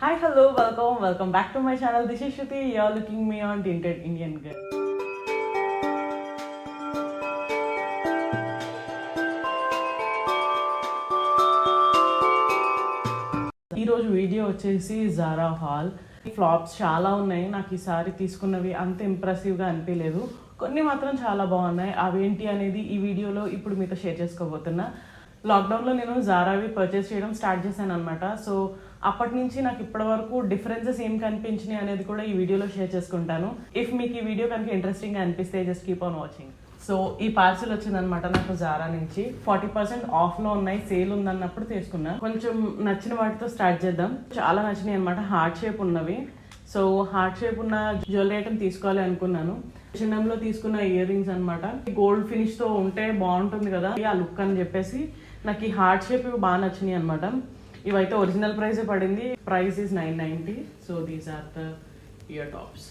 Hi, hello, welcome back to my channel. This is Shruti. You're looking me on Tinted Indian Girl. ఈరోజు video వచ్చేసి Zara hall. Flops చాలా ఉన్నాయి. నాకు ఈసారి తీసుకున్నవి అంత ఇంప్రెసివ్గా అనిపించలేదు. కొన్ని మాత్రం చాలా బాగున్నాయి. అవేంటి అనేది ఈ వీడియోలో ఇప్పుడు మీతో షేర్ చేసుకోబోతున్నా. లాక్డౌన్లో నేను జారావి పర్చేస్ చేయడం స్టార్ట్ చేశాను అనమాట. సో అప్పటి నుంచి నాకు ఇప్పటి వరకు డిఫరెన్సెస్ ఏం కనిపించినాయి అనేది కూడా ఈ వీడియోలో షేర్ చేసుకుంటాను. ఇఫ్ మీకు ఈ వీడియో కనుక ఇంట్రెస్టింగ్ అనిపిస్తే just keep on watching. So ఈ పార్సిల్ వచ్చిందనమాట నాకు జారా నుంచి. 40% ఆఫ్లో ఉన్నాయి, సేల్ ఉందన్నప్పుడు తీసుకున్నా. కొంచెం నచ్చిన వాటితో స్టార్ట్ చేద్దాం. చాలా నచ్చినాయి అనమాట, హార్ట్ షేప్ ఉన్నవి. సో హార్ట్ షేప్ ఉన్న జ్యువెలరీ ఐటమ్ తీసుకోవాలి అనుకున్నాను. చిన్నంలో తీసుకున్న ఇయర్ రింగ్స్ అనమాట. గోల్డ్ ఫినిష్ తో ఉంటే బాగుంటుంది కదా ఆ లుక్ అని చెప్పేసి నాకు ఈ హార్ట్ షేప్ ఇవి బాగా నచ్చినాయి అనమాట. ఇవైతే ఒరిజినల్ ప్రైజే పడింది. Price is 990. So these are the ear tops.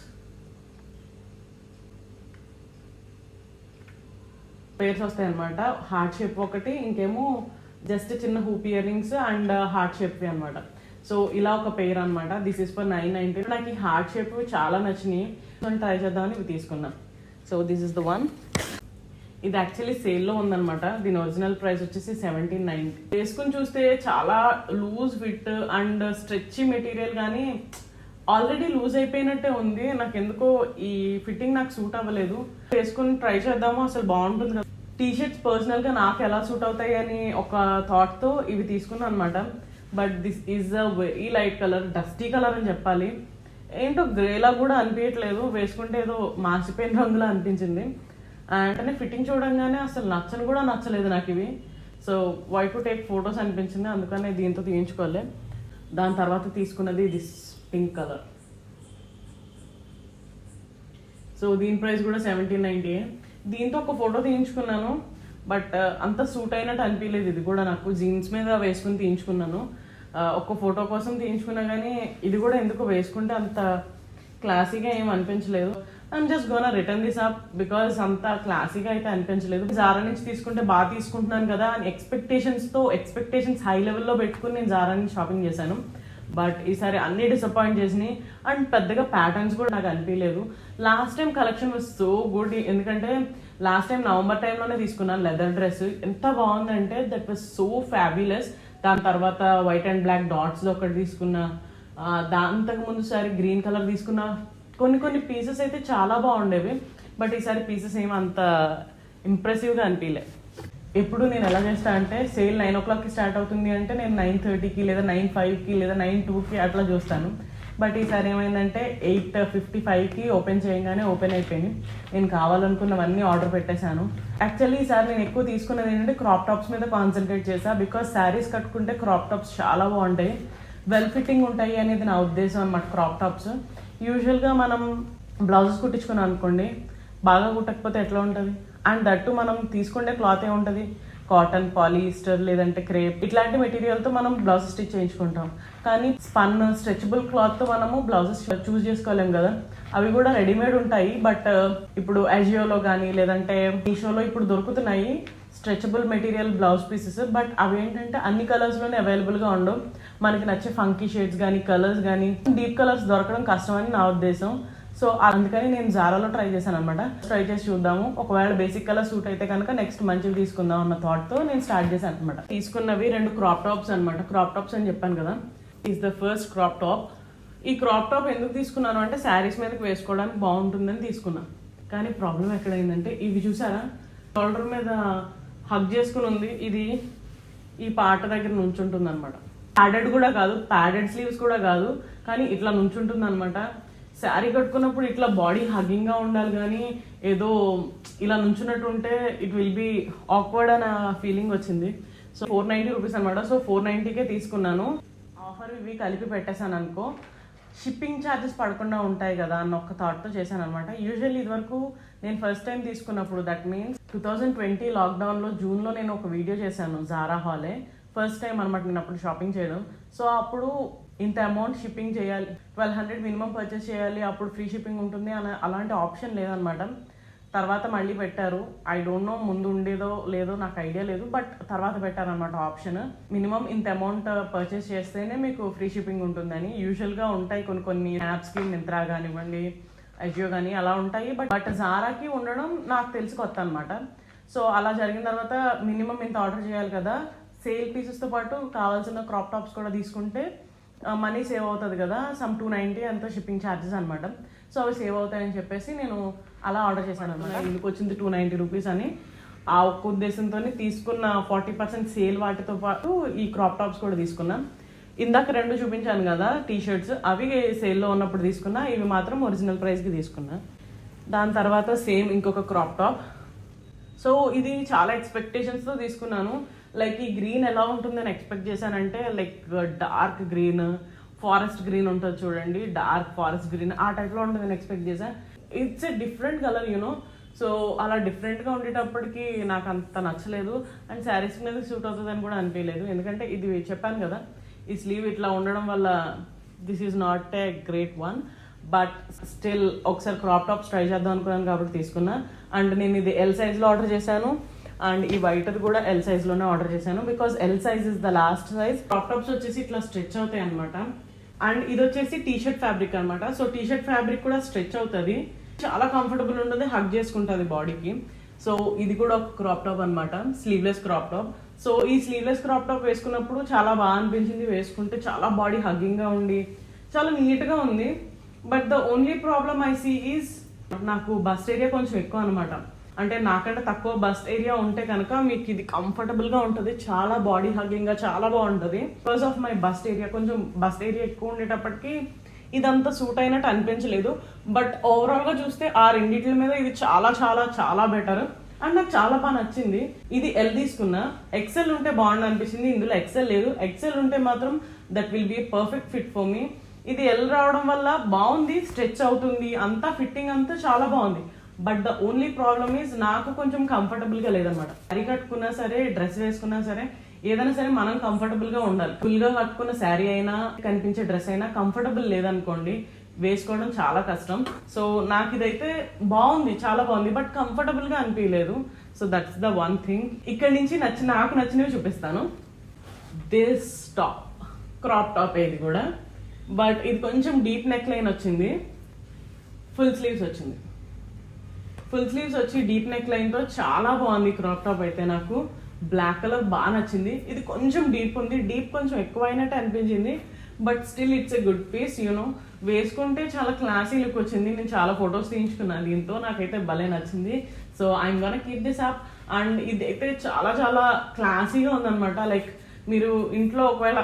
Pairs వస్తాయి అనమాట. హార్ట్ షేప్ ఒకటి, ఇంకేమో జస్ట్ చిన్న hoop ear rings and heart షేప్వి అనమాట. సో ఇలా ఒక పేర్ అనమాట. This is for 990. నాకు ఈ హార్ట్ షేప్ చాలా నచ్చినాయి, ట్రై చేద్దామని ఇవి తీసుకున్నాం. So this is the one. ఇది యాక్చువల్లీ సేల్లో ఉందనమాట. దీని ఒరిజినల్ ప్రైస్ వచ్చేసి 1790. వేసుకుని చూస్తే చాలా లూజ్ ఫిట్ అండ్ స్ట్రెచ్చి మెటీరియల్, కానీ ఆల్రెడీ లూజ్ అయిపోయినట్టే ఉంది. నాకు ఎందుకో ఈ ఫిట్టింగ్ నాకు సూట్ అవ్వలేదు. వేసుకుని ట్రై చేద్దాము, అసలు బాగుంటుంది కదా. టీషర్ట్స్ పర్సనల్గా నాకు ఎలా సూట్ అవుతాయి అని ఒక థాట్తో ఇవి తీసుకున్నాను అనమాట. But this is a very light colour, dusty colour అని చెప్పాలి. ఏంటో గ్రేలా కూడా అనిపించట్లేదు, వేసుకుంటే ఏదో మాసిపోయిన రంగులా అనిపించింది. అంటే ఫిట్టింగ్ చూడంగానే అసలు నచ్చని కూడా నచ్చలేదు నాకు ఇవి. So why to take photos అనిపించింది, అందుకనే దీంతో తీయించుకోలే. దాని తర్వాత తీసుకున్నది దిస్ పింక్ కలర్. సో దీని ప్రైస్ కూడా 1790. దీంతో ఒక ఫోటో తీయించుకున్నాను, బట్ అంత సూట్ అయినట్టు అనిపించలేదు. ఇది కూడా నాకు జీన్స్ మీద వేసుకుని తీయించుకున్నాను. ఒక ఫోటో కోసం తీయించుకున్నా, కానీ ఇది కూడా ఎందుకు వేసుకుంటే అంత క్లాసీగా ఏం అనిపించలేదు. I'm just gonna return this up because అంత క్లాసీగా అయితే అనిపించలేదు. జారా నుంచి తీసుకుంటే బాగా తీసుకుంటున్నాను కదా అని ఎక్స్పెక్టేషన్స్ హై లెవెల్లో పెట్టుకుని నేను జారా నుంచి షాపింగ్ చేశాను. బట్ ఈసారి అన్ని డిసప్పాయింట్ చేసినాయి అండ్ పెద్దగా ప్యాటర్న్స్ కూడా నాకు అనిపించలేదు. Last time collection was so good, ఎందుకంటే లాస్ట్ టైం నవంబర్ టైంలోనే తీసుకున్నాను లెదర్ డ్రెస్. ఎంత బాగుందంటే దట్ వాజ్ సో ఫ్యాబ్యులస్. దాని తర్వాత వైట్ అండ్ బ్లాక్ డాట్స్లో ఒకటి తీసుకున్నా. అంతకు ముందు సారి గ్రీన్ కలర్ తీసుకున్నా. కొన్ని పీసెస్ అయితే చాలా బాగుండేవి, బట్ ఈసారి పీసెస్ ఏమి అంత ఇంప్రెసివ్గా అనిపించలే. ఎప్పుడు నేను ఎలా చేస్తా అంటే సేల్ 9 o'clockకి స్టార్ట్ అవుతుంది అంటే నేను 9:30కి లేదా 9:05కి లేదా 9:02కి అట్లా చూస్తాను. బట్ ఈసారి ఏమైందంటే 8:55కి ఓపెన్ చేయగానే ఓపెన్ అయిపోయింది. నేను కావాలనుకున్నవన్నీ ఆర్డర్ పెట్టేశాను. యాక్చువల్లీ ఈసారి నేను ఎక్కువ తీసుకున్నది ఏంటంటే క్రాప్ టాప్స్ మీద కాన్సన్ట్రేట్ చేశా. బికాస్ శారీస్ కట్టుకుంటే క్రాప్ టాప్స్ చాలా బాగుంటాయి, వెల్ ఫిట్టింగ్ ఉంటాయి అనేది నా ఉద్దేశం అనమాట. క్రాప్ టాప్స్ యూజువల్గా మనం బ్లౌజెస్ కుట్టించుకున్నాం అనుకోండి, బాగా కుట్టకపోతే ఎట్లా ఉంటుంది. అండ్ దట్టు మనం తీసుకుంటే క్లాత్ ఏముంటుంది, కాటన్, పాలిస్టర్ లేదంటే క్రేప్ ఇట్లాంటి మెటీరియల్తో మనం బ్లౌజెస్ స్టిచ్ చేయించుకుంటాం. కానీ స్పన్ స్ట్రెచబుల్ క్లాత్తో మనము బ్లౌజెస్ చూస్ చేసుకోలేం కదా. అవి కూడా రెడీమేడ్ ఉంటాయి, బట్ ఇప్పుడు అజియోలో కానీ లేదంటే మీషోలో ఇప్పుడు దొరుకుతున్నాయి stretchable material blouse pieces. But అవి ఏంటంటే అన్ని కలర్స్లోనే అవైలబుల్గా ఉండవు. మనకి నచ్చే ఫంకీ షేడ్స్ కానీ కలర్స్ కానీ డీప్ కలర్స్ దొరకడం కష్టమని నా ఉద్దేశం. సో అందుకని నేను జారాలో ట్రై చేశాను అనమాట. ట్రై చేసి చూద్దాము, ఒకవేళ బేసిక్ కలర్ సూట్ అయితే కనుక నెక్స్ట్ మంచిగా తీసుకుందాం అన్న థాట్తో నేను స్టార్ట్ చేశాను అనమాట. తీసుకున్నవి 2 క్రాప్ టాప్స్ అనమాట. క్రాప్ టాప్స్ అని చెప్పాను కదా, is the first crop top. ఈ క్రాప్ టాప్ ఎందుకు తీసుకున్నాను అంటే శారీస్ మీదకి వేసుకోవడానికి బాగుంటుందని తీసుకున్నాను. కానీ ప్రాబ్లం ఎక్కడైందంటే ఇవి చూసారా, షోల్డర్ మీద హగ్ చేసుకుని ఉంది. ఇది ఈ పాట దగ్గర నుంచుంటుంది అనమాట. ప్యాడెడ్ కూడా కాదు, ప్యాడెడ్ స్లీవ్స్ కూడా కాదు, కానీ ఇట్లా నుంచుంటుంది అనమాట. శారీ కట్టుకున్నప్పుడు ఇట్లా బాడీ హగ్గింగ్గా ఉండాలి, కానీ ఏదో ఇలా నుంచున్నట్టు ఉంటే ఇట్ విల్ బి ఆక్వర్డ్ అన్న ఫీలింగ్ వచ్చింది. సో 490 రూపీస్ అనమాట. సో 490కే తీసుకున్నాను. ఆఫర్ ఇవి కలిపి పెట్టేశాను అనుకో, షిప్పింగ్ ఛార్జెస్ పడకుండా ఉంటాయి కదా అన్న ఒక థాట్తో చేశాను అనమాట. యూజువల్లీ ఇదివరకు నేను ఫస్ట్ టైం తీసుకున్నప్పుడు, దట్ మీన్స్ 2020 లాక్డౌన్లో జూన్లో నేను ఒక వీడియో చేశాను జారా హాలే. ఫస్ట్ టైం అనమాట నేను అప్పుడు షాపింగ్ చేయడం. సో అప్పుడు ఇంత అమౌంట్ షిప్పింగ్ చేయాలి, 1200 మినిమం పర్చేస్ చేయాలి, అప్పుడు ఫ్రీ షిప్పింగ్ ఉంటుంది అలాంటి ఆప్షన్ లేదనమాట. తర్వాత మళ్ళీ పెట్టారు. ఐ డోంట్ నో ముందు ఉండేదో లేదో నాకు ఐడియా లేదు, బట్ తర్వాత పెట్టారనమాట ఆప్షన్. మినిమం ఇంత అమౌంట్ పర్చేస్ చేస్తేనే మీకు ఫ్రీ షిప్పింగ్ ఉంటుందని. యూజువల్గా ఉంటాయి కొన్ని యాప్స్కి, మింత్రా కానివ్వండి, అజియో కానీ అలా ఉంటాయి. బట్ జారాకి ఉండడం నాకు తెలిసి కొత్త అనమాట. సో అలా జరిగిన తర్వాత మినిమం ఇంత ఆర్డర్ చేయాలి కదా, సేల్ పీసెస్తో పాటు కావాల్సిన క్రాప్ టాప్స్ కూడా తీసుకుంటే మనీ సేవ్ అవుతుంది కదా, సమ్ 290 అంతా షిప్పింగ్ ఛార్జెస్ అనమాట. సో అవి సేవ్ అవుతాయని చెప్పేసి నేను అలా ఆర్డర్ చేశాను అనమాట. ఇందుకు వచ్చింది 290 రూపీస్ అని. ఆ ఒక్క ఉద్దేశంతో తీసుకున్న 40% సేల్ వాటితో పాటు ఈ క్రాప్ టాప్స్ కూడా తీసుకున్నా. ఇందాక 2 చూపించాను కదా టీషర్ట్స్, అవి సేల్లో ఉన్నప్పుడు తీసుకున్నా, ఇవి మాత్రం ఒరిజినల్ ప్రైస్కి తీసుకున్నా. దాని తర్వాత సేమ్ ఇంకొక క్రాప్ టాప్. సో ఇది చాలా ఎక్స్పెక్టేషన్స్తో తీసుకున్నాను. లైక్ ఈ గ్రీన్ ఎలా ఉంటుందని ఎక్స్పెక్ట్ చేశానంటే, like dark green, forest green ఉంటుంది చూడండి, డార్క్ ఫారెస్ట్ గ్రీన్ ఆ టైప్లో ఉంటుందని ఎక్స్పెక్ట్ చేశాను. It's a different colour you know. So అలా డిఫరెంట్గా ఉండేటప్పటికి నాకు అంత నచ్చలేదు. అండ్ శారీస్ మీద సూట్ అవుతుందని కూడా అనిపించలేదు. ఎందుకంటే ఇది చెప్పాను కదా, ఈ స్లీవ్ ఇట్లా ఉండడం వల్ల this is not a great one. But still ఒకసారి క్రాప్ టాప్స్ ట్రై చేద్దాం అనుకున్నాను కాబట్టి తీసుకున్నా. అండ్ నేను ఇది ఎల్ సైజ్లో ఆర్డర్ చేశాను. అండ్ ఈ వైట్ది కూడా ఎల్ సైజ్లోనే ఆర్డర్ చేశాను, because L size is the last size. Crop tops వచ్చేసి ఇట్లా స్ట్రెచ్ అవుతాయి అనమాట. అండ్ ఇది వచ్చేసి టీషర్ట్ ఫ్యాబ్రిక్ అనమాట. సో టీషర్ట్ ఫ్యాబ్రిక్ కూడా స్ట్రెచ్ అవుతుంది, చాలా కంఫర్టబుల్ ఉంటుంది, హగ్ చేసుకుంటుంది బాడీకి. సో ఇది కూడా ఒక క్రాప్ టాప్ అనమాట, స్లీవ్లెస్ క్రాప్ టాప్. సో ఈ స్లీవ్లెస్ క్రాప్ టాప్ వేసుకున్నప్పుడు చాలా బాగా అనిపించింది. వేసుకుంటే చాలా బాడీ హగ్గింగ్గా ఉండి చాలా నీట్గా ఉంది. But the only problem I see is నాకు బస్ట్ ఏరియా కొంచెం ఎక్కువ అనమాట. అంటే నాకంటే తక్కువ బస్ట్ ఏరియా ఉంటే కనుక మీకు ఇది కంఫర్టబుల్గా ఉంటుంది, చాలా బాడీ హగ్గింగ్గా చాలా బాగుంటుంది. Because of my bust area, కొంచెం బస్ట్ ఏరియా ఎక్కువ ఉండేటప్పటికి ఇదంతా సూట్ అయినట్టు అనిపించలేదు. బట్ ఓవరాల్గా చూస్తే ఆ రెండింటి మీద ఇది చాలా చాలా చాలా బెటర్. అండ్ నాకు చాలా బాగా నచ్చింది. ఇది ఎల్ తీసుకున్నా, ఎక్సెల్ ఉంటే బాగుండు అనిపించింది. ఇందులో ఎక్సెల్ లేదు. ఎక్సెల్ ఉంటే మాత్రం that will be perfect fit for me. ఇది ఎల్ రావడం వల్ల బాగుంది, స్ట్రెచ్ అవుతుంది, అంతా ఫిట్టింగ్ అంతా చాలా బాగుంది. But the only problem is నాకు కొంచెం కంఫర్టబుల్గా లేదనమాట. శారీ కట్టుకున్నా సరే, డ్రెస్ వేసుకున్నా సరే, ఏదైనా సరే మనం కంఫర్టబుల్గా ఉండాలి. ఫుల్గా కట్టుకున్న శారీ అయినా, కనిపించే డ్రెస్ అయినా కంఫర్టబుల్ లేదనుకోండి, వేసుకోవడం చాలా కష్టం. సో నాకు ఇదైతే బాగుంది, చాలా బాగుంది, బట్ కంఫర్టబుల్గా అనిపించలేదు. So that's the one thing. ఇక్కడ నుంచి నాకు నచ్చినవి చూపిస్తాను. దిస్ టాప్, క్రాప్ టాప్ ఇది కూడా, బట్ ఇది కొంచెం డీప్ నెక్ లైన్ వచ్చింది, ఫుల్ స్లీవ్స్ వచ్చింది. ఫుల్ స్లీవ్స్ వచ్చి డీప్ నెక్ లైన్తో చాలా బాగుంది క్రాప్ టాప్. అయితే నాకు బ్లాక్ కలర్ బాగా నచ్చింది. ఇది కొంచెం డీప్ ఉంది, డీప్ కొంచెం ఎక్కువ అయినట్టు అనిపించింది. But still it's a good piece you know. వేసుకుంటే చాలా క్లాసీ లుక్ వచ్చింది. నేను చాలా ఫొటోస్ తీయించుకున్నాను దీంతో, నాకైతే భలే నచ్చింది. So I'm gonna keep this up. And ఇది అయితే చాలా చాలా క్లాసీగా ఉందన్నమాట. లైక్ మీరు ఇంట్లో ఒకవేళ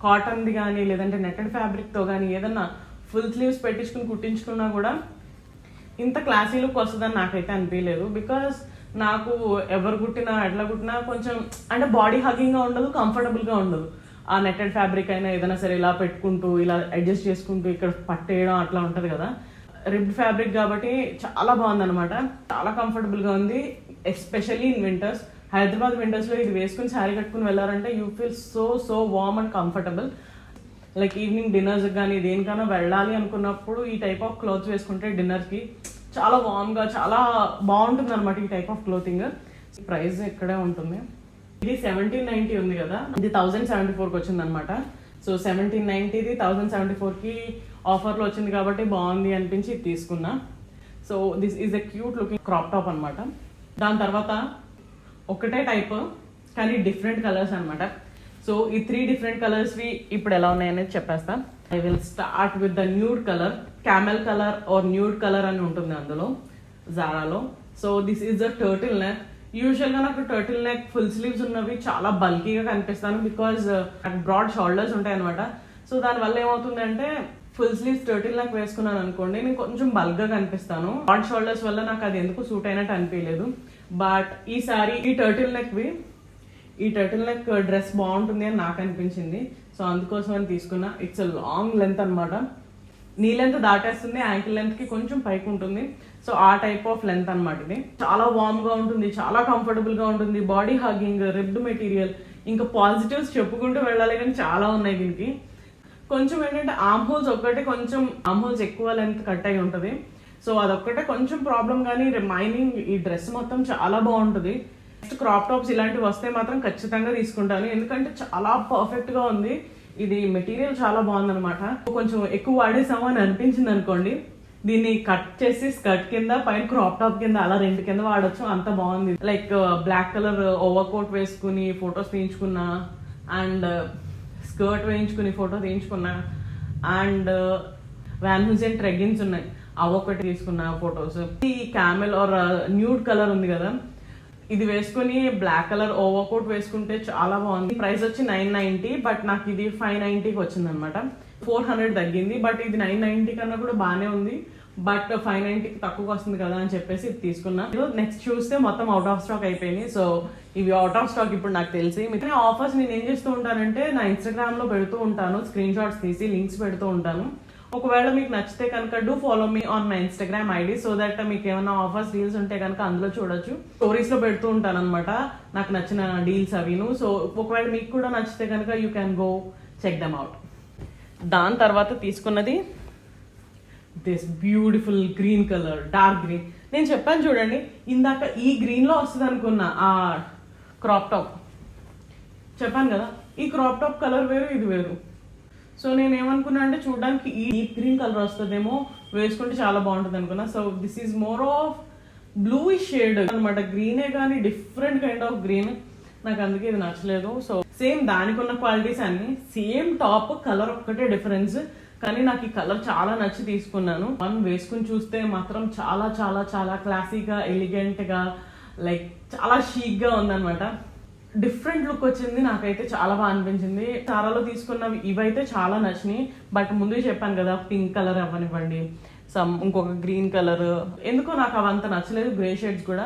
కాటన్ది కానీ లేదంటే నెట్టెడ్ ఫ్యాబ్రిక్తో కానీ ఏదన్నా ఫుల్ స్లీవ్స్ పెట్టించుకుని కుట్టించుకున్నా కూడా ఇంత క్లాసీ లుక్ వస్తుందని నాకైతే అనిపించలేదు. బికాస్ నాకు ఎవరు కుట్టినా ఎట్లా కుట్టినా కొంచెం అంటే బాడీ హగ్గింగ్గా ఉండదు, కంఫర్టబుల్గా ఉండదు. ఆ నెట్టెడ్ ఫ్యాబ్రిక్ అయినా ఏదైనా సరే ఇలా పెట్టుకుంటూ ఇలా అడ్జస్ట్ చేసుకుంటూ ఇక్కడ పట్టేయడం అట్లా ఉంటుంది కదా. రిబ్డ్ ఫ్యాబ్రిక్ కాబట్టి చాలా బాగుందన్నమాట, చాలా కంఫర్టబుల్గా ఉంది. ఎస్పెషల్లీ ఇన్ వింటర్స్, హైదరాబాద్ వింటర్స్లో ఇది వేసుకుని శారీ కట్టుకుని వెళ్ళారంటే you feel so warm and comfortable. Like evening dinners కానీ దేనికైనా వెళ్ళాలి అనుకున్నప్పుడు ఈ టైప్ ఆఫ్ క్లోత్స్ వేసుకుంటే డిన్నర్కి చాలా వామ్గా చాలా బాగుంటుంది అనమాట ఈ టైప్ ఆఫ్ క్లోతింగ్. ప్రైస్ ఇక్కడే ఉంటుంది. ఇది 1790 ఉంది కదా, ఇది 1074కి వచ్చింది అనమాట. సో 1790ది 1074కి ఆఫర్లో వచ్చింది కాబట్టి బాగుంది అనిపించి ఇది తీసుకున్నా. So this is a cute looking crop top అనమాట. దాని తర్వాత ఒకటే టైప్ కానీ డిఫరెంట్ కలర్స్ అనమాట. సో ఈ 3 డిఫరెంట్ కలర్స్వి ఇప్పుడు ఎలా ఉన్నాయనేది చెప్పేస్తా. I will start with the nude colour. Camel colour or nude colour అని ఉంటుంది అందులో జారాలో. So this is the turtle neck. యూజువల్గా నాకు టర్టిల్ నెక్ ఫుల్ స్లీవ్స్ ఉన్నవి చాలా బల్కీగా కనిపిస్తాను, బికాజ్ బ్రాడ్ షోల్డర్స్ ఉంటాయి అనమాట. సో దానివల్ల ఏమవుతుందంటే ఫుల్ స్లీవ్స్ టర్టిల్ నెక్ వేసుకున్నాను అనుకోండి, నేను కొంచెం బల్క్గా కనిపిస్తాను. బ్రాడ్ షోల్డర్స్ వల్ల నాకు అది ఎందుకు సూట్ అయినట్టు అనిపించలేదు. బట్ ఈసారి ఈ టర్టిల్ నెక్ డ్రెస్ బాగుంటుంది అని నాకు అనిపించింది. సో అందుకోసం అని తీసుకున్నా. ఇట్స్ ఎ లాంగ్ లెంత్ అనమాట, నీ లెంత్ దాటేస్తుంది, యాంకిల్ లెంత్ కి కొంచెం పైకి ఉంటుంది. సో ఆ టైప్ ఆఫ్ లెంత్ అనమాట. ఇది చాలా వార్మ్ గా ఉంటుంది, చాలా కంఫర్టబుల్ గా ఉంటుంది, బాడీ హగ్గింగ్, రిబ్డ్ మెటీరియల్, ఇంకా పాజిటివ్స్ చెప్పుకుంటూ వెళ్ళాలి కానీ చాలా ఉన్నాయి దీనికి. కొంచెం ఏంటంటే ఆర్మ్ హోల్స్ ఒకటి కొంచెం ఆర్మ్ హోల్స్ ఎక్కువ లెంత్ కట్ అయి ఉంటుంది. సో అదొక్కటే కొంచెం ప్రాబ్లం, కానీ రిమైనింగ్ ఈ డ్రెస్ మొత్తం చాలా బాగుంటుంది. నెక్స్ట్ క్రాప్ టాప్స్ ఇలాంటివి వస్తే మాత్రం ఖచ్చితంగా తీసుకుంటాను, ఎందుకంటే చాలా పర్ఫెక్ట్ గా ఉంది. ఇది మెటీరియల్ చాలా బాగుందన్నమాట. కొంచెం ఎక్కువ వాడేసాము అని అనిపించింది అనుకోండి, దీన్ని కట్ చేసి స్కర్ట్ కింద పైన క్రాప్ టాప్ కింద అలా రెండు కింద వాడచ్చు, అంత బాగుంది. Like black colour over coat వేసుకుని ఫొటోస్ తీయించుకున్నా, అండ్ స్కర్ట్ వేయించుకుని ఫోటో తీయించుకున్నా, అండ్ వ్యాన్ హుసేన్ ట్రెగ్గిన్స్ ఉన్నాయి అవొకటి తీసుకున్న ఫొటోస్. ఈ క్యామెల్ ఆర్ న్యూడ్ కలర్ ఉంది కదా, ఇది వేసుకుని బ్లాక్ కలర్ ఓవర్ కోట్ వేసుకుంటే చాలా బాగుంది. ప్రైస్ వచ్చి 990, బట్ నాకు ఇది 590కి వచ్చింది అనమాట. 400 తగ్గింది, బట్ ఇది 990 కన్నా కూడా బాగానే ఉంది, బట్ 590కి తక్కువగా వస్తుంది కదా అని చెప్పేసి ఇది తీసుకున్నా. నెక్స్ట్ చూస్తే మొత్తం అవుట్ ఆఫ్ స్టాక్ అయిపోయినాయి. సో ఇవి అవుట్ ఆఫ్ స్టాక్ ఇప్పుడు నాకు తెలిసి. మిగతా ఆఫర్స్ నేను ఏం చేస్తూ ఉంటానంటే నా ఇన్స్టాగ్రామ్ లో పెడుతూ ఉంటాను, స్క్రీన్ షాట్స్ తీసి లింక్స్ పెడుతూ ఉంటాను. ఒకవేళ మీకు నచ్చితే కనుక do follow me on my Instagram ID, so that మీకు ఏమైనా ఆఫర్స్ డీల్స్ ఉంటే కనుక అందులో చూడొచ్చు. స్టోరీస్ లో పెడుతూ ఉంటాను అనమాట నాకు నచ్చిన డీల్స్ అవిను. సో ఒకవేళ మీకు కూడా నచ్చితే కనుక you can go check them out. దాని తర్వాత తీసుకున్నది this beautiful green colour, dark green. నేను చెప్పాను చూడండి ఇందాక ఈ గ్రీన్ లో వస్తుంది అనుకున్నా ఆ క్రాప్ టాప్, చెప్పాను కదా ఈ క్రాప్ టాప్ కలర్ వేరు ఇది వేరు. సో నేను ఏమనుకున్నా అంటే చూడడానికి ఈ డీప్ గ్రీన్ కలర్ వస్తుందేమో, వేసుకుంటే చాలా బాగుంటుంది అనుకున్నా. So this is more of bluish shade అనమాట, గ్రీనే కానీ డిఫరెంట్ కైండ్ ఆఫ్ గ్రీన్. నాకు అందుకే ఇది నచ్చలేదు. సో సేమ్ దానికి ఉన్న క్వాలిటీస్ అన్ని సేమ్, టాప్ కలర్ ఒక్కటే డిఫరెన్స్, కానీ నాకు ఈ కలర్ చాలా నచ్చి తీసుకున్నాను. మనం వేసుకుని చూస్తే మాత్రం చాలా చాలా చాలా క్లాసీగా, ఎలిగెంట్ గా, లైక్ చాలా షీక్ గా ఉందన్నమాట. డిఫరెంట్ లుక్ వచ్చింది, నాకైతే చాలా బాగా అనిపించింది. చారాలో తీసుకున్నవి ఇవైతే చాలా నచ్చినాయి, బట్ ముందు చెప్పాను కదా పింక్ కలర్ అవ్వనివ్వండి, ఇంకొక గ్రీన్ కలర్, ఎందుకో నాకు అవంత నచ్చలేదు, గ్రే షేడ్స్ కూడా.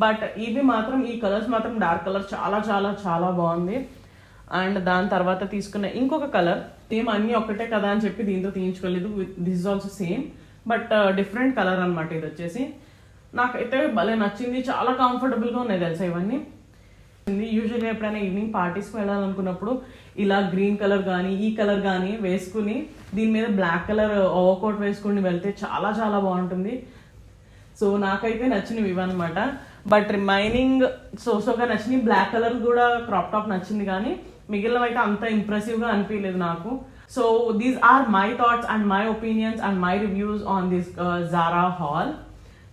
బట్ ఇవి మాత్రం ఈ కలర్స్ మాత్రం డార్క్ కలర్ చాలా చాలా చాలా బాగుంది. అండ్ దాని తర్వాత తీసుకున్న ఇంకొక కలర్ సేమ్, అన్ని ఒక్కటే కదా అని చెప్పి దీంతో తీయించుకోలేదు, this is also same but different colour అనమాట. ఇది వచ్చేసి నాకైతే భలే నచ్చింది, చాలా కంఫర్టబుల్ గా ఉన్నాయి తెలుసా ఇవన్నీ. యూజువల్లీ ఎప్పుడైనా ఈవినింగ్ పార్టీస్కి వెళ్ళాలనుకున్నప్పుడు ఇలా గ్రీన్ కలర్ కానీ ఈ కలర్ కానీ వేసుకుని దీని మీద బ్లాక్ కలర్ ఓవర్ కోట్ వేసుకుని వెళ్తే చాలా చాలా బాగుంటుంది. సో నాకైతే నచ్చినవి ఇవన్నమాట. బట్ రిమైనింగ్ సోగా నచ్చినాయి. బ్లాక్ కలర్ కూడా క్రాప్ టాప్ నచ్చింది, కానీ మిగిలినవి అయితే అంత ఇంప్రెసివ్ గా అనిపించలేదు నాకు. So these are my thoughts and my opinions and my reviews on this Zara haul.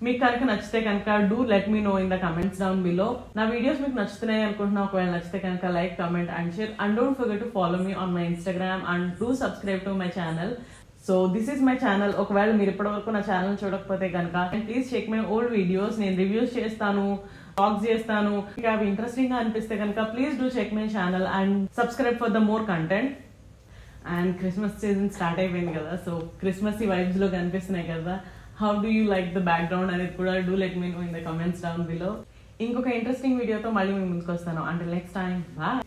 మీకు కనుక నచ్చితే కనుక do let me know in the comments down below. నా వీడియోస్ మీకు నచ్చుతున్నాయి అనుకుంటున్నా, ఒకవేళ నచ్చితే కనుక like, comment and share, and don't forget to follow me on my Instagram and do subscribe to my channel. So this is my channel. ఒకవేళ మీరు ఇప్పటివరకు నా ఛానల్ చూడకపోతే కనుక please check my old videos. నేను రివ్యూస్ చేస్తాను, vlogs చేస్తాను. ఇంకా అవి ఇంట్రెస్టింగ్ గా అనిపిస్తే కనుక please do check my channel and subscribe for the more content. And Christmas season start అయిపోయింది కదా, సో క్రిస్మస్ వైబ్స్ లో కనిపిస్తున్నాయి కదా. How do you like the background అనేది కూడా do let me know in the comments down below. ఇంకొక interesting వీడియోతో మళ్ళీ మీ ముందుకు వస్తాను. Until next time, bye.